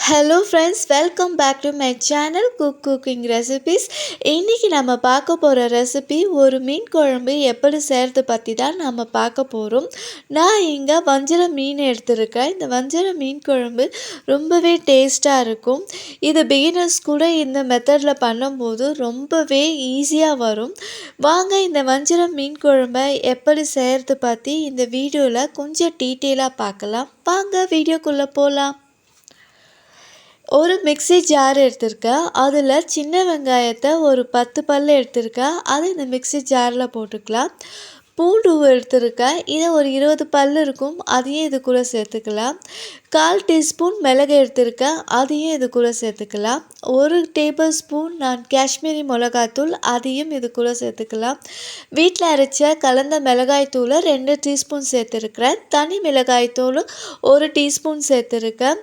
Hello friends, welcome back to my channel Cookcooking Recipes. இன்னைக்கு நம்ம பார்க்க போற ரெசிபி ஒரு மீன் குழம்பு எப்படி செய்யறது பத்தி தான் நாம பார்க்க போறோம். நான் இங்க வஞ்சரம் மீன் எடுத்துருக்கேன். இந்த வஞ்சரம் மீன் குழம்பு ரொம்பவே டேஸ்டா இருக்கும். இது பிகினர்ஸ் கூட இந்த மெத்தட்ல பண்ணும்போது ரொம்பவே ஈஸியா வரும். வாங்க இந்த வஞ்சரம் மீன் குழம்பை எப்படி செய்யறது பத்தி இந்த வீடியோல கொஞ்சம் டீட்டெயிலா பார்க்கலாம். வாங்க வீடியோக்குள்ள போலாம். ஒரு மிக்ஸி ஜார் எடுத்திருக்கேன். அதில் சின்ன வெங்காயத்தை ஒரு 10 பல் எடுத்திருக்கேன். அதை இந்த மிக்ஸி ஜாரில் போட்டுக்கலாம். பூண்டு எடுத்திருக்கேன். இதை ஒரு 20 பல் இருக்கும். அதையும் இது கூட சேர்த்துக்கலாம். 1/4 டீஸ்பூன் மிளகு எடுத்திருக்கேன். அதையும் இது கூட சேர்த்துக்கலாம். 1 டேபிள் ஸ்பூன் நான் காஷ்மீரி மிளகாய்த்தூள், அதையும் இது கூட சேர்த்துக்கலாம். வீட்டில் அரைச்ச கலந்த மிளகாய்த்தூளை 2 டீஸ்பூன் சேர்த்துருக்கிறேன். தனி மிளகாய்த்தூள் 1 டீஸ்பூன் சேர்த்துருக்கேன்.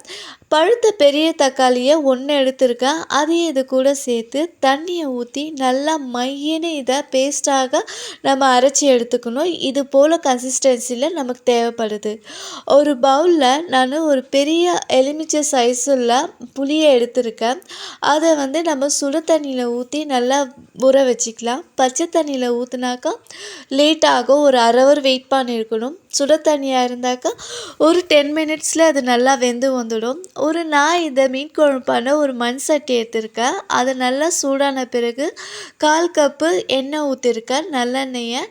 பழுத்த பெரிய தக்காளியை 1 எடுத்திருக்கேன். அதையும் இது கூட சேர்த்து தண்ணியை ஊற்றி நல்லா மையின்னு இதை பேஸ்டாக நம்ம அரைச்சி எடுத்துக்கணும். இது போல் கன்சிஸ்டன்சியில் நமக்கு தேவைப்படுது. ஒரு பவுலில் நான் ஒரு பெரிய எலுமிச்சை சைஸுள்ள புளியை எடுத்திருக்கேன். அதை நம்ம சுடு தண்ணியில் ஊற்றி நல்லா ஊற வச்சுக்கலாம். பச்சை தண்ணியில் ஊற்றினாக்கா லேட் ஆகும். ஒரு அரை ஹவர் வெயிட் பண்ணியிருக்கணும். சுட தண்ணியாக இருந்தாக்கா ஒரு 10 மினிட்ஸில் அது நல்லா வெந்து வந்துடும். நான் இந்த மீன் குழம்பு பண்ண ஒரு மண் சட்டி எடுத்திருக்கேன். அதை நல்லா சூடான பிறகு 1/4 கப்பு எண்ணெய் ஊற்றிருக்கேன், நல்லெண்ணெயை.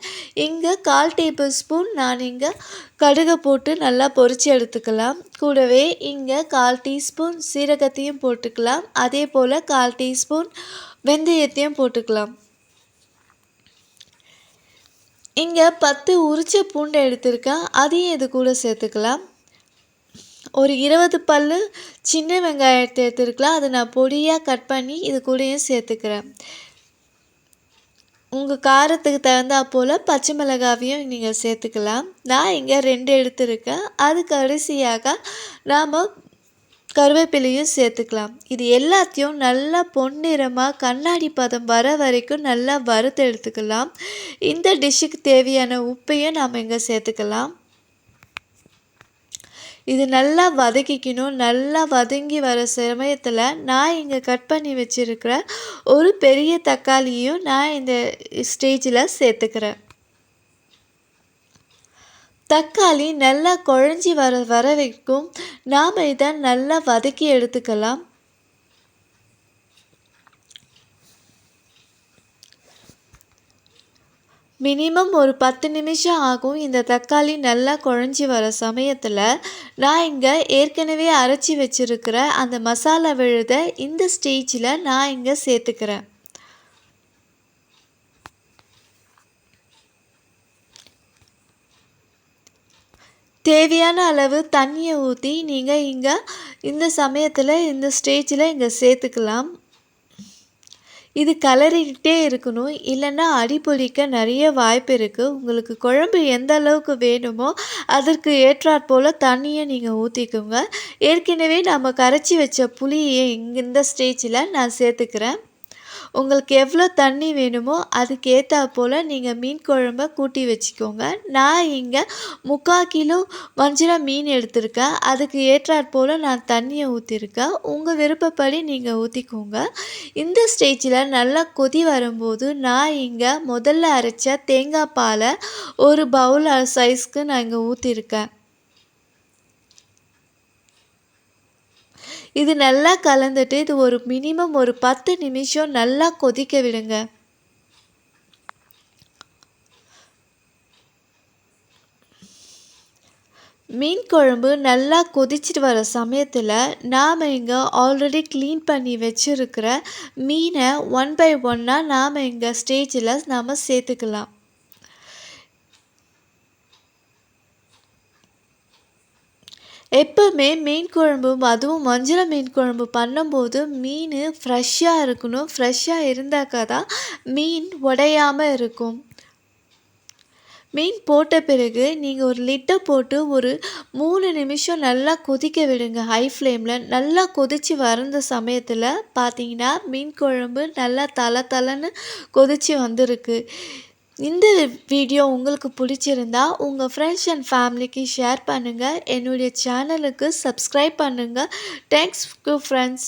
இங்கே 1/4 டேபிள் ஸ்பூன் நான் இங்கே கடுகை போட்டு நல்லா பொரித்து எடுத்துக்கலாம். கூடவே இங்கே 1/4 டீஸ்பூன் சீரகத்தையும் போட்டுக்கலாம். அதே போல் 1/4 டீஸ்பூன் வெந்தயத்தையும் போட்டுக்கலாம். இங்கே 10 உரிச்ச பூண்டை எடுத்திருக்கேன். அதையும் இது கூட சேர்த்துக்கலாம். ஒரு 20 பல் சின்ன வெங்காயத்தை எடுத்துருக்கலாம். அதை நான் பொடியாக கட் பண்ணி இது கூடயும் சேர்த்துக்கிறேன். உங்கள் காரத்துக்கு தகுந்தா போல் பச்சை மிளகாவையும் நீங்கள் சேர்த்துக்கலாம். நான் இங்கே 2 எடுத்துருக்கேன். அது கடைசியாக நாம் கருவேப்பிலையும் சேர்த்துக்கலாம். இது எல்லாத்தையும் நல்லா பொன்னிறமாக கண்ணாடி பதம் வர வரைக்கும் நல்லா வறுத்து எடுத்துக்கலாம். இந்த டிஷ்ஷுக்கு தேவையான உப்பையும் நாம் இங்கே சேர்த்துக்கலாம். இது நல்லா வதக்கிக்கணும். நல்லா வதங்கி வர சமயத்தில் நான் இங்கே கட் பண்ணி வச்சுருக்கிற ஒரு பெரிய தக்காளியும் நான் இந்த ஸ்டேஜில் சேர்த்துக்கிறேன். தக்காளி நல்லா குழஞ்சி வர வரைக்கும் நாம் இதை நல்லா வதக்கி எடுத்துக்கலாம். மினிமம் ஒரு 10 நிமிஷம் ஆகும். இந்த தக்காளி நல்லா குழஞ்சி வர சமயத்தில் நான் இங்கே ஏற்கனவே அரைச்சி வச்சுருக்கிற அந்த மசாலா விழுதை இந்த ஸ்டேஜில் நான் இங்கே சேர்த்துக்கிறேன். தேவையான அளவு தண்ணியை ஊற்றி நீங்கள் இங்கே இந்த சமயத்தில் இந்த ஸ்டேஜில் இங்கே சேர்த்துக்கலாம். இது கலரிக்கிட்டே இருக்கணும், இல்லைன்னா அடி பிடிக்க நிறைய வாய்ப்பு இருக்குது. உங்களுக்கு குழம்பு எந்த அளவுக்கு வேணுமோ அதற்கு ஏற்றாற்போல் தண்ணியை நீங்கள் ஊற்றிக்கோங்க. ஏற்கனவே நம்ம கரைச்சி வச்ச புளியை இந்த ஸ்டேஜில் நான் சேர்த்துக்கிறேன். உங்களுக்கு எவ்வளோ தண்ணி வேணுமோ அதுக்கு ஏற்றாற்போல் நீங்கள் மீன் குழம்ப கூட்டி வச்சுக்கோங்க. நான் இங்கே 3/4 கிலோ வஞ்சரம் மீன் எடுத்திருக்கேன். அதுக்கு ஏற்றாற்போல் நான் தண்ணியை ஊற்றிருக்கேன். உங்கள் விருப்பப்படி நீங்கள் ஊற்றிக்கோங்க. இந்த ஸ்டேஜில் நல்லா கொதி வரும்போது நான் இங்கே முதல்ல அரைச்ச தேங்காய் பாலை ஒரு பவுல் சைஸ்க்கு நான் இங்கே ஊற்றிருக்கேன். இது நல்லா கலந்துட்டு இது ஒரு மினிமம் ஒரு 10 நிமிஷம் நல்லா கொதிக்க விடுங்க. மீன் குழம்பு நல்லா கொதிச்சிட்டு வர சமயத்தில் நாம் இங்கே ஆல்ரெடி க்ளீன் பண்ணி வச்சுருக்கிற மீனை 1 by 1 நாம் இங்கே ஸ்டேஜில் நாம் சேர்த்துக்கலாம். எப்போவுமே மீன் குழம்பு, அதுவும் வஞ்சரம் மீன் குழம்பு பண்ணும்போது மீன் ஃப்ரெஷ்ஷாக இருக்கணும். ஃப்ரெஷ்ஷாக இருந்தாக்கா தான் மீன் உடையாமல் இருக்கும். மீன் போட்ட பிறகு நீங்கள் ஒரு லிட்டை போட்டு ஒரு 3 நிமிஷம் நல்லா கொதிக்க விடுங்க. ஹை ஃப்ளேமில் நல்லா கொதித்து வந்த சமயத்தில் பார்த்தீங்கன்னா மீன் குழம்பு நல்லா தலை தலைன்னு கொதித்து வந்திருக்கு. இந்த வீடியோ உங்களுக்கு பிடிச்சிருந்தா உங்கள் ஃப்ரெண்ட்ஸ் அண்ட் ஃபேமிலிக்கு ஷேர் பண்ணுங்கள். என்னுடைய சேனலுக்கு சப்ஸ்கிரைப் பண்ணுங்கள். Thanks friends.